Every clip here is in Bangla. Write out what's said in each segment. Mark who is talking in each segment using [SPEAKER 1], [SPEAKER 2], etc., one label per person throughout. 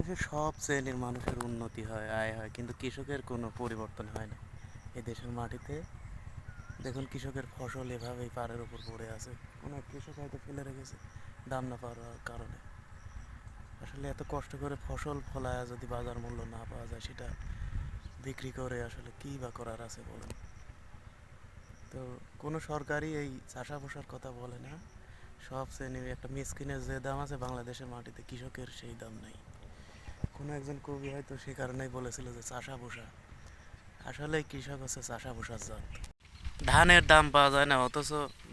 [SPEAKER 1] দেশের সব শ্রেণীর মানুষের উন্নতি হয়, আয় হয়, কিন্তু কৃষকের কোনো পরিবর্তন হয় না। এই দেশের মাটিতে দেখুন, কৃষকের ফসল এভাবেই পাড়ের ওপর পড়ে আছে। কোনো কৃষক হয়তো ফেলে রেখেছে দাম না পাওয়ার কারণে। আসলে এত কষ্ট করে ফসল ফলায় যদি বাজার মূল্য না পাওয়া যায়, সেটা বিক্রি করে আসলে কী বা করার আছে বলেন? তো কোনো সরকারই এই চাষা পোষার কথা বলে না। সব শ্রেণীর একটা মিসকিনের যে দাম আছে বাংলাদেশের মাটিতে, কৃষকের সেই দাম নেই। কোনো একজন কবি হয়তো সে কারণেই বলেছিল যে চাষা পোষা, আসলে কৃষক হচ্ছে চাষা পোষার জাত। ধানের দাম পাওয়া যায় না, অথচ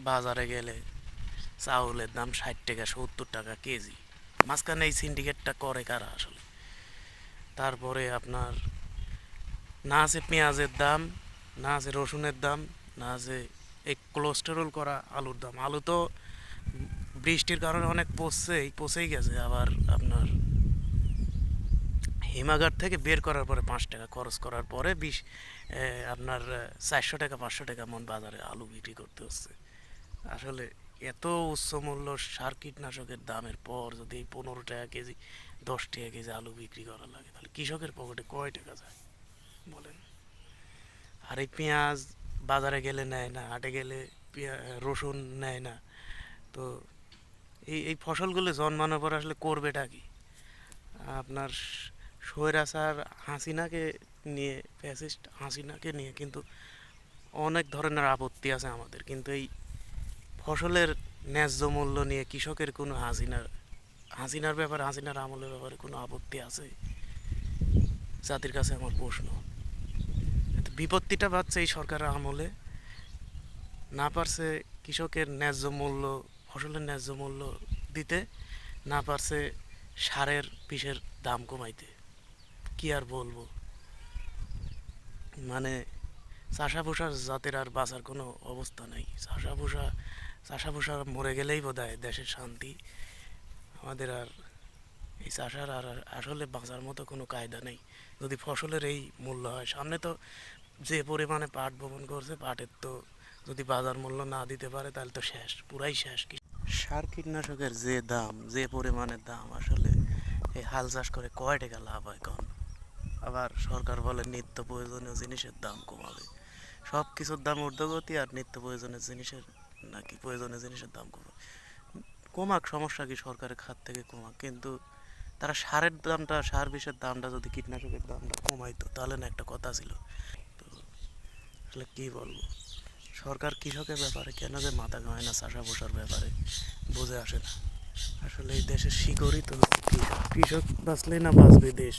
[SPEAKER 1] বাজারে গেলে চাউলের দাম 60 টাকা 70 টাকা কেজি। মাঝখানে এই সিন্ডিকেটটা করে কারা আসলে? তারপরে আপনার না আছে পেঁয়াজের দাম, না আছে রসুনের দাম, না আছে এই কোলেস্টেরল করা আলুর দাম। আলু তো বৃষ্টির কারণে অনেক পচেই গেছে। আবার আপনার হিমাগার থেকে বের করার পরে 5 টাকা খরচ করার পরে আপনার 400 টাকা 500 টাকা মন বাজারে আলু বিক্রি করতে হচ্ছে। আসলে এত উচ্চ মূল্য সার কীটনাশকের দামের পর যদি 15 টাকা কেজি 10 টাকা কেজি আলু বিক্রি করা লাগে, তাহলে কৃষকের পকেটে কয় টাকা যায় বলেন? আর এই পেঁয়াজ বাজারে গেলে নেয় না, হাটে গেলে রসুন নেয় না। তো এই ফসলগুলো জন্মানোর পর আসলে করবেটা কি? আপনার স্বৈরাচার হাসিনাকে নিয়ে, ফ্যাসিস্ট হাসিনাকে নিয়ে কিন্তু অনেক ধরনের আপত্তি আছে আমাদের, কিন্তু এই ফসলের ন্যায্য মূল্য নিয়ে কৃষকের কোনো হাসিনার ব্যাপারে, হাসিনার আমলের ব্যাপারে কোনো আপত্তি আছে? জাতির কাছে আমার প্রশ্ন। বিপত্তিটা বাড়ছে এই সরকারের আমলে। না পারছে কৃষকের ন্যায্য মূল্য, ফসলের ন্যায্য মূল্য দিতে, না পারছে সারের বিষের দাম কমাইতে। কি আর বলবো, মানে চাষা ভুষার জাতের আর বাঁচার কোনো অবস্থা নেই। চাষা ভুষা মরে গেলেই বোধহয় দেশের শান্তি। আমাদের আর এই চাষার আর আসলে বাঁচার মতো কোনো কায়দা নেই যদি ফসলের এই মূল্য হয়। সামনে তো যে পরিমাণে পাট বপন করছে, পাটের তো যদি বাজার মূল্য না দিতে পারে, তাহলে তো শেষ, পুরাই শেষ। সার কীটনাশকের যে দাম, যে পরিমাণের দাম, আসলে এই হাল চাষ করে কয় টাকা লাভ হয় কম? আবার সরকার বলে নিত্য প্রয়োজনীয় জিনিসের দাম কমাবে। সব কিছুর দাম ঊর্ধ্বগতি, আর নিত্য প্রয়োজনীয় জিনিসের, নাকি প্রয়োজনীয় জিনিসের দাম কমাবে। কমাক, সমস্যা কি? সরকারের খাত থেকে কমাক, কিন্তু তারা সারের দামটা, সার বিষের দামটা যদি কীটনাশকের দামটা কমাইতো, তাহলে না একটা কথা ছিল। তো আসলে কী বলবো, সরকার কৃষকের ব্যাপারে কেন যে মাথা ঘামায় না চাষা পোষার ব্যাপারে, বুঝে আসে না। আসলে এই দেশের শিকড়ই তো কৃষক। কৃষক বাঁচলেই না বাঁচবে দেশ।